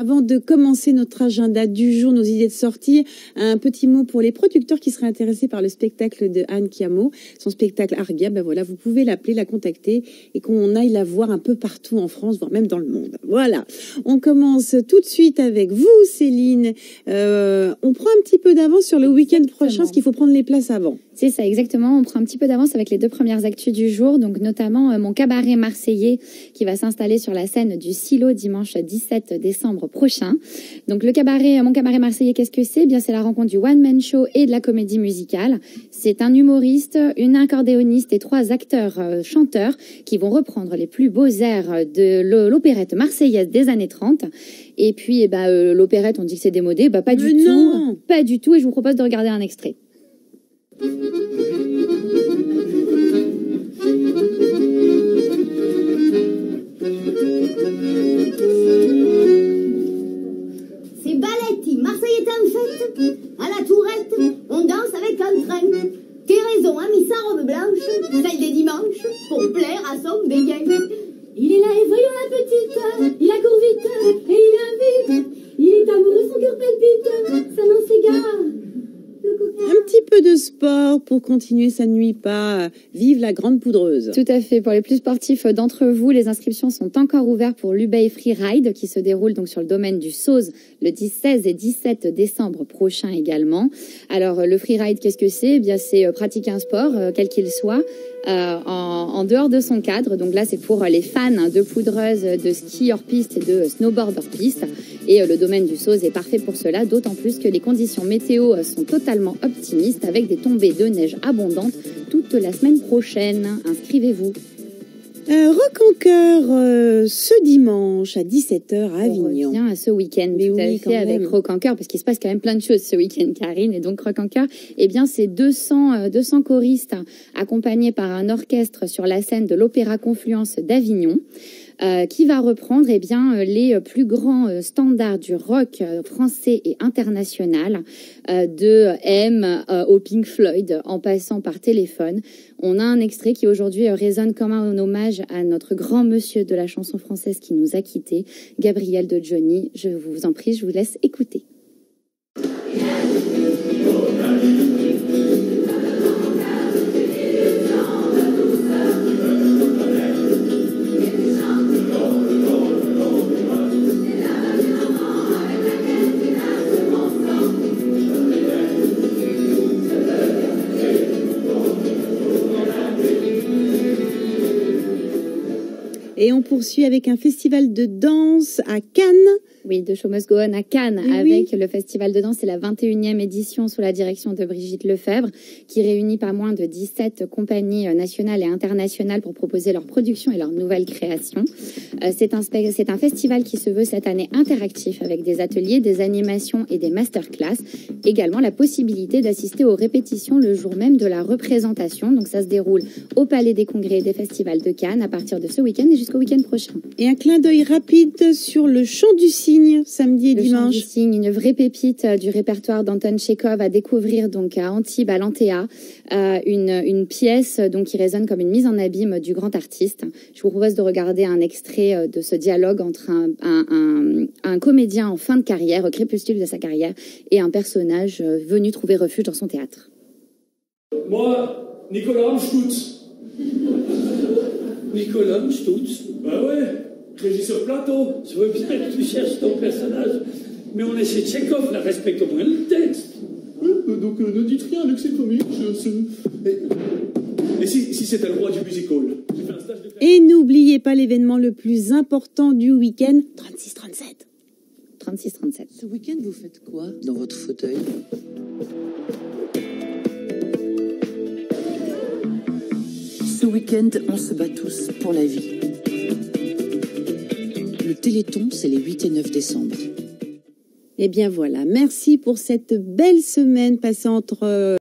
Avant de commencer notre agenda du jour, nos idées de sortie, un petit mot pour les producteurs qui seraient intéressés par le spectacle de Anne Chiamo, son spectacle Argia. Ben voilà, vous pouvez l'appeler, la contacter et qu'on aille la voir un peu partout en France, voire même dans le monde. Voilà. On commence tout de suite avec vous, Céline. On prend un petit peu d'avance sur le week-end prochain, parce qu'il faut prendre les places avant. C'est ça, exactement. On prend un petit peu d'avance avec les deux premières actus du jour. Donc, notamment, mon cabaret marseillais qui va s'installer sur la scène du Silo dimanche 17 décembre prochain. Donc, mon cabaret marseillais, qu'est-ce que c'est? Bien, c'est la rencontre du one-man show et de la comédie musicale. C'est un humoriste, une accordéoniste et 3 acteurs, chanteurs qui vont reprendre les plus beaux airs de l'opérette marseillaise des années 30. Et puis, l'opérette, on dit que c'est démodé. Pas du tout. Pas du tout. Et je vous propose de regarder un extrait. C'est Baletti, Marseille est en fête. À la Tourette, on danse avec un train. Thérèson a mis sa robe blanche, celle des dimanches, pour plaire à son béguin. Il est là et voyons la petite, il accourt vite et il invite. Il est amoureux, son cœur palpite, sa main s'égare. Un petit peu de sport pour continuer, ça ne nuit pas. Vive la grande poudreuse. Tout à fait. Pour les plus sportifs d'entre vous, les inscriptions sont encore ouvertes pour l'UBay Freeride qui se déroule donc sur le domaine du Sauze le 16 et 17 décembre prochain également. Alors, le freeride, qu'est-ce que c'est? Eh bien, c'est pratiquer un sport, quel qu'il soit, en dehors de son cadre. Donc là, c'est pour les fans de poudreuse, de ski hors piste et de snowboard hors piste. Et le domaine du Sauze est parfait pour cela, d'autant plus que les conditions météo sont totalement optimistes avec des tombées de neige abondantes toute la semaine prochaine. Inscrivez-vous. Rock en Cœur ce dimanche à 17h à Avignon. On revient à ce week-end, tout à fait, avec Rock en Cœur, parce qu'il se passe quand même plein de choses ce week-end, Karine. Et donc, Rock en Cœur, eh bien, c'est 200 choristes accompagnés par un orchestre sur la scène de l'Opéra Confluence d'Avignon. Qui va reprendre les plus grands standards du rock français et international, de M au Pink Floyd, en passant par Téléphone. On a un extrait qui aujourd'hui résonne comme un hommage à notre grand monsieur de la chanson française qui nous a quittés, Gabriel de Johnny. Je vous en prie, je vous laisse écouter. Et on poursuit avec un festival de danse à Cannes. Oui, de Show Must Go On à Cannes, avec le festival de danse. C'est la 21e édition sous la direction de Brigitte Lefebvre, qui réunit pas moins de 17 compagnies nationales et internationales pour proposer leurs productions et leurs nouvelles créations. C'est un festival qui se veut cette année interactif, avec des ateliers, des animations et des masterclass. Également la possibilité d'assister aux répétitions le jour même de la représentation. Donc ça se déroule au Palais des Congrès et des Festivals de Cannes à partir de ce week-end et jusqu'au week-end prochain. Et un clin d'œil rapide sur le Chant du Cygne, samedi et dimanche. Le Chant du Cygne, une vraie pépite du répertoire d'Anton Tchekhov à découvrir donc à Antibes, à l'Antea, une pièce donc qui résonne comme une mise en abîme du grand artiste. Je vous propose de regarder un extrait de ce dialogue entre un comédien en fin de carrière, au crépuscule de sa carrière, et un personnage venu trouver refuge dans son théâtre. Moi, Nicolas Amstutz. Nicolas Amstutz? Bah ouais, régisseur plateau. Je veux bien que tu cherches ton personnage, mais on est chez Tchekhov, là, respecte au moins le texte. Oui, donc ne dites rien, Luc, c'est comique. Et si c'était le roi du musical? J'ai fait un stage de... Et n'oubliez pas l'événement le plus important du week-end, 36-37. 36-37. Ce week-end, vous faites quoi dans votre fauteuil? Ce week-end, on se bat tous pour la vie. Le Téléthon, c'est les 8 et 9 décembre. Eh bien voilà, merci pour cette belle semaine passée entre...